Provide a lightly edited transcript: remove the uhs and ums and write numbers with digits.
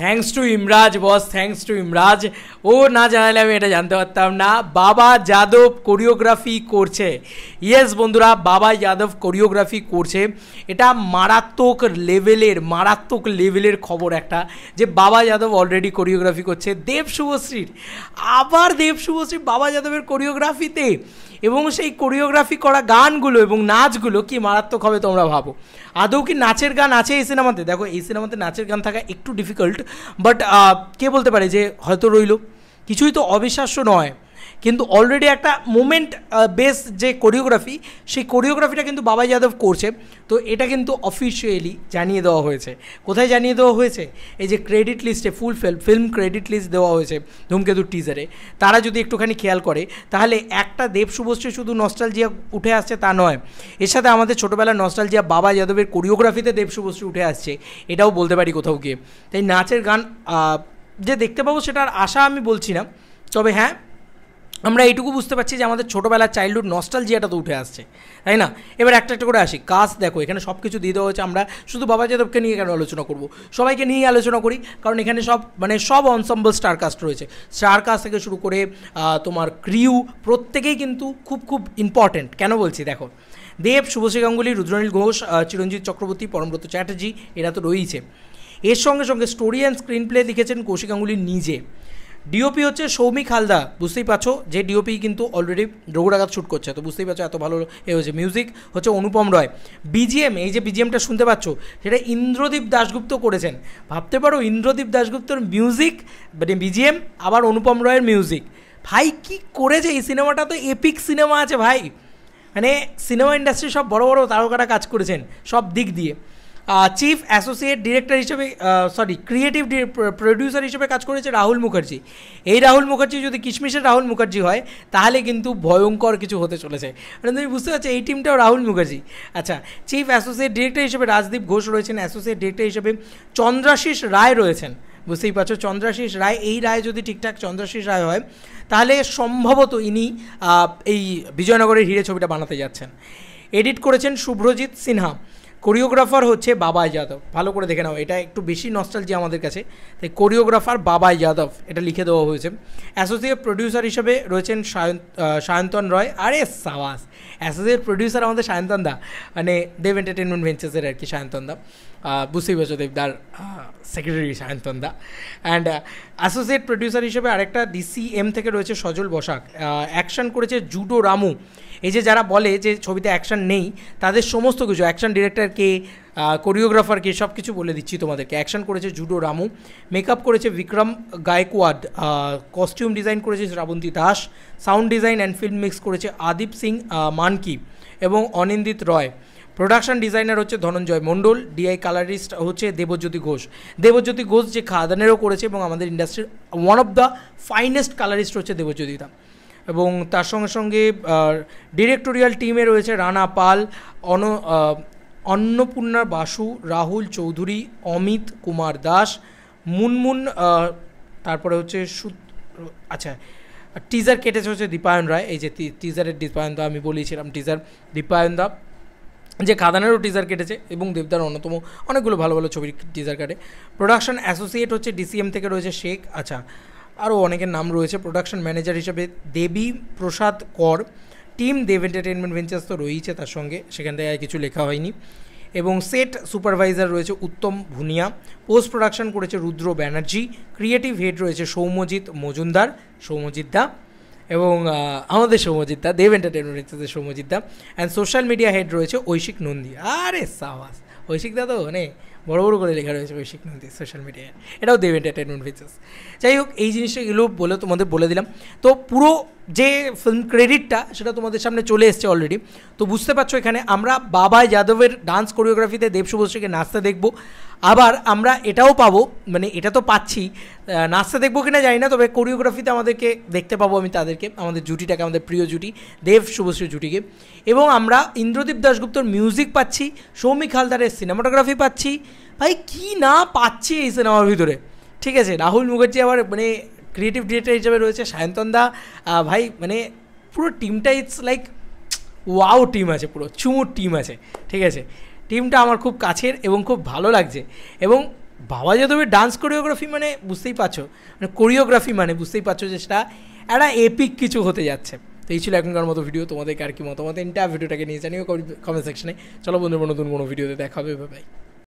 Thanks to Imraj boss, thanks to Imraj. ও না জানালে আমি এটা জানতে পারতাম না। বাবা যাদব কোরিওগ্রাফি করছে। ইয়েস বন্ধুরা, বাবা যাদব কোরিওগ্রাফি করছে। এটা মারাত্মক লেভেলের খবর একটা, যে বাবা যাদব অলরেডি কোরিওগ্রাফি করছে দেব শুভশ্রীর। আবার দেব শুভশ্রী বাবা যাদবের কোরিওগ্রাফিতে, এবং সেই কোরিওগ্রাফি করা গানগুলো এবং নাচগুলো কি মারাত্মক হবে তোমরা ভাবো। আদৌ কি নাচের গান আছে এই সিনেমাতে? দেখো, এই সিনেমাতে নাচের গান থাকা একটু ডিফিকাল্ট, বাট কে বলতে পারে যে হয়তো রইল। কিছুই তো অবিশ্বাস্য নয়, কিন্তু অলরেডি একটা মোমেন্ট বেস যে কোরিওগ্রাফি, সেই কোরিওগ্রাফিটা কিন্তু বাবা যাদব করছে। তো এটা কিন্তু অফিসিয়ালি জানিয়ে দেওয়া হয়েছে। কোথায় জানিয়ে দেওয়া হয়েছে? এই যে ক্রেডিট লিস্টে, ফুল ফিল্ম ক্রেডিট লিস্ট দেওয়া হয়েছে ধূমকেতুর টিজারে। তারা যদি একটুখানি খেয়াল করে, তাহলে একটা দেব শুভশ্রী শুধু নস্টালজিয়া উঠে আসছে তা নয়, এর সাথে আমাদের ছোটোবেলার নস্টালজিয়া বাবা যাদবের কোরিওগ্রাফিতে দেব শুভশ্রী উঠে আসছে, এটাও বলতে পারি কোথাও গিয়ে। তাই নাচের গান যে দেখতে পাবো সেটার আশা আমি বলছি না, তবে হ্যাঁ আমরা এইটুকু বুঝতে পারছি যে আমাদের ছোটোবেলার চাইল্ডহুড নস্টালজিয়াটা তো উঠে আসছে, তাই না? এবার একটা একটা করে আসি। কাজ দেখো, এখানে সব কিছু দিয়ে দেওয়া হয়েছে। আমরা শুধু বাবা যাদবকে নিয়ে কেন আলোচনা করব, সবাইকে নিয়ে আলোচনা করি, কারণ এখানে সব অনসাম্বল স্টারকাস্ট রয়েছে। স্টারকাস্ট থেকে শুরু করে তোমার ক্রিউ প্রত্যেকেই কিন্তু খুব ইম্পর্ট্যান্ট। কেন বলছি দেখো, দেব, শুভশ্রী গাঙ্গুলি, রুদ্রনীল ঘোষ, চিরঞ্জিত চক্রবর্তী, পরমব্রত চ্যাটার্জি, এরা তো রয়েছে। এর সঙ্গে সঙ্গে স্টোরি অ্যান্ড স্ক্রিন প্লে লিখেছেন কৌশিক গাঙ্গুলি নিজে। ডিওপি হচ্ছে সৌমিক হালদা, বুঝতেই পারছো, যে ডিওপি কিন্তু অলরেডি রঘুরাঘাত শ্যুট করছে, তো বুঝতেই পারছো এত ভালো এ হয়েছে। মিউজিক হচ্ছে অনুপম রয়। বিজিএম, এই যে বিজিএমটা শুনতে পাচ্ছ, সেটা ইন্দ্রদীপ দাশগুপ্ত করেছেন। ভাবতে পারো, ইন্দ্রদীপ দাশগুপ্তর মিউজিক মানে বিজিএম, আবার অনুপম রয়ের মিউজিক। ভাই কি করেছে এই সিনেমাটা, তো এপিক সিনেমা আছে ভাই। মানে সিনেমা ইন্ডাস্ট্রি সব বড় বড় তারকারা কাজ করেছেন সব দিক দিয়ে। চিফ অ্যাসোসিয়েট ডিরেক্টর হিসেবে ক্রিয়েটিভ প্রডিউসার হিসেবে কাজ করেছে রাহুল মুখার্জি। এই রাহুল মুখার্জি যদি কিশমিশের রাহুল মুখার্জি হয়, তাহলে কিন্তু ভয়ঙ্কর কিছু হতে চলেছে। মানে তুমি বুঝতে পারছো, এই টিমটাও রাহুল মুখার্জি। আচ্ছা, চিফ অ্যাসোসিয়েট ডিরেক্টর হিসেবে রাজদীপ ঘোষ রয়েছেন। অ্যাসোসিয়েট ডিরেক্টর হিসেবে চন্দ্রাশিস রায় রয়েছেন। বুঝতেই পারছো, চন্দ্রাশিস রায়, এই রায় যদি ঠিকঠাক চন্দ্রাশিস রায় হয়, তাহলে সম্ভবত ইনি এই বিজয়নগরের হিরে ছবিটা বানাতে যাচ্ছেন। এডিট করেছেন শুভ্রজিৎ সিনহা। কোরিওগ্রাফার হচ্ছে বাবাই যাদব। ভালো করে দেখে নাও, এটা একটু বেশি নস্টালজিয়া আমাদের কাছে, তাই কোরিওগ্রাফার বাবাই যাদব এটা লিখে দেওয়া হয়েছে। অ্যাসোসিয়েট প্রডিউসার হিসেবে রয়েছেন সায়ন্তন রয়। আরে সাবাস, অ্যাসোসিয়েট প্রডিউসার আমাদের সায়ন্তন দা, মানে দেব এন্টারটেনমেন্ট ভেঞ্চার্সের আর কি সায়ন্তন দা। বুঝতেই পারছো, দেবদার সেক্রেটারি সায়ন্তন দা। অ্যান্ড অ্যাসোসিয়েট প্রডিউসার হিসেবে আরেকটা ডিসিএম থেকে রয়েছে সজল বসাক। অ্যাকশন করেছে জুডো রামু। এই যে যারা বলে যে ছবিতে অ্যাকশন নেই, তাদের সমস্ত কিছু, অ্যাকশন ডিরেক্টরকে, কোরিওগ্রাফারকে, সব কিছু বলে দিচ্ছি তোমাদেরকে। অ্যাকশন করেছে জুডো রামু, মেকআপ করেছে বিক্রম গায়কোয়াড, কস্টিউম ডিজাইন করেছে Srabanti Das, sound design and film mix করেছে আদিপ সিং মানকি এবং অনিন্দিত রয়। প্রোডাকশন ডিজাইনার হচ্ছে ধনঞ্জয় মণ্ডল। ডিআই কালারিস্ট হচ্ছে দেবজ্যোতি ঘোষ। দেবজ্যোতি ঘোষ যে খাদানেরও করেছে, এবং আমাদের ইন্ডাস্ট্রির one of the finest colourist হচ্ছে দেবজ্যোতিদা। এবং তার সঙ্গে সঙ্গে ডিরেক্টোরিয়াল টিমে রয়েছে রানা পাল, অন্নপূর্ণা বাসু, রাহুল চৌধুরী, অমিত কুমার দাস, মুনমুন, তারপরে হচ্ছে আচ্ছা, টিজার কেটেছে হচ্ছে দীপায়ন রায়। এই যে টিজারের দীপায়ন দা, আমি বলেছিলাম টিজার দীপায়ন দা, যে খাদানেরও টিজার কেটেছে, এবং দেবদার অন্যতম অনেকগুলো ভালো ভালো ছবির টিজার কাটে। প্রোডাকশন অ্যাসোসিয়েট হচ্ছে ডিসিএম থেকে রয়েছে শেখ। আচ্ছা, আরও অনেকের নাম রয়েছে। প্রোডাকশন ম্যানেজার হিসেবে দেবী প্রসাদ কর। টিম দেব এন্টারটেনমেন্ট ভেঞ্চার্স তো রয়েছে তার সঙ্গে, সেখান থেকে আর কিছু লেখা হয়নি। এবং সেট সুপারভাইজার রয়েছে উত্তম ভুনিয়া। পোস্ট প্রোডাকশন করেছে রুদ্র ব্যানার্জি। ক্রিয়েটিভ হেড রয়েছে সৌম্যজিৎ মজুমদার, সৌম্যজিৎ দা, এবং আমাদের সৌম্যজিৎ দা, দেব এন্টারটেনমেন্ট ভেঞ্চার্সের সৌম্যজিৎ দা। অ্যান্ড সোশ্যাল মিডিয়া হেড রয়েছে ঐশিক নন্দী। আরে সাবাস, ঐশিক দা তো মানে বড় বড় করে লেখা রয়েছে ঐশিক নন্দী সোশ্যাল মিডিয়ায়, এটাও দেব এন্টারটেনমেন্ট ভেঞ্চার্স। যাই হোক, এই জিনিসটা এগুলো বলে তোমাদের বলে দিলাম। তো পুরো যে ফিল্ম ক্রেডিটটা সেটা তোমাদের সামনে চলে এসছে অলরেডি। তো বুঝতে পারছো, এখানে আমরা বাবাই যাদবের ডান্স কোরিওগ্রাফিতে দেব শুভশ্রীকে নাচতে দেখব। আবার আমরা এটাও পাবো, মানে এটা তো পাচ্ছি, নাচতে দেখবো কিনা জানি না, তবে কোরিওগ্রাফিতে আমাদেরকে দেখতে পাবো আমি তাদেরকে, আমাদের জুটিটাকে, আমাদের প্রিয় জুটি দেব শুভশ্রী জুটিকে। এবং আমরা ইন্দ্রদীপ দাশগুপ্তর মিউজিক পাচ্ছি, সৌমিক হালদারের সিনেমাটোগ্রাফি পাচ্ছি। ভাই কি না পাচ্ছি এই সিনেমার ভিতরে, ঠিক আছে? রাহুল মুখার্জি আবার মানে ক্রিয়েটিভ ডিরেক্টর হিসেবে রয়েছে, সায়ন্তন দা। ভাই মানে পুরো টিমটা ইটস লাইক ওয়াও টিম আছে, পুরো চুমুর টিম আছে, ঠিক আছে? টিমটা আমার খুব কাছের এবং খুব ভালো লাগছে। এবং বাবা যাদবের ডান্স কোরিওগ্রাফি মানে বুঝতেই পারছো, মানে কোরিওগ্রাফি মানে বুঝতেই পারছো যে সেটা একটা এপিক কিছু হতে যাচ্ছে। তো এই ছিল এখনকার মতো ভিডিও, তোমাদেরকে আর কি মতামত ভিডিওটাকে নিয়ে জানিও কমেন্ট সেকশনে। চলো বন্ধুরা, নতুন কোনো ভিডিওতে দেখা হবে, বাই।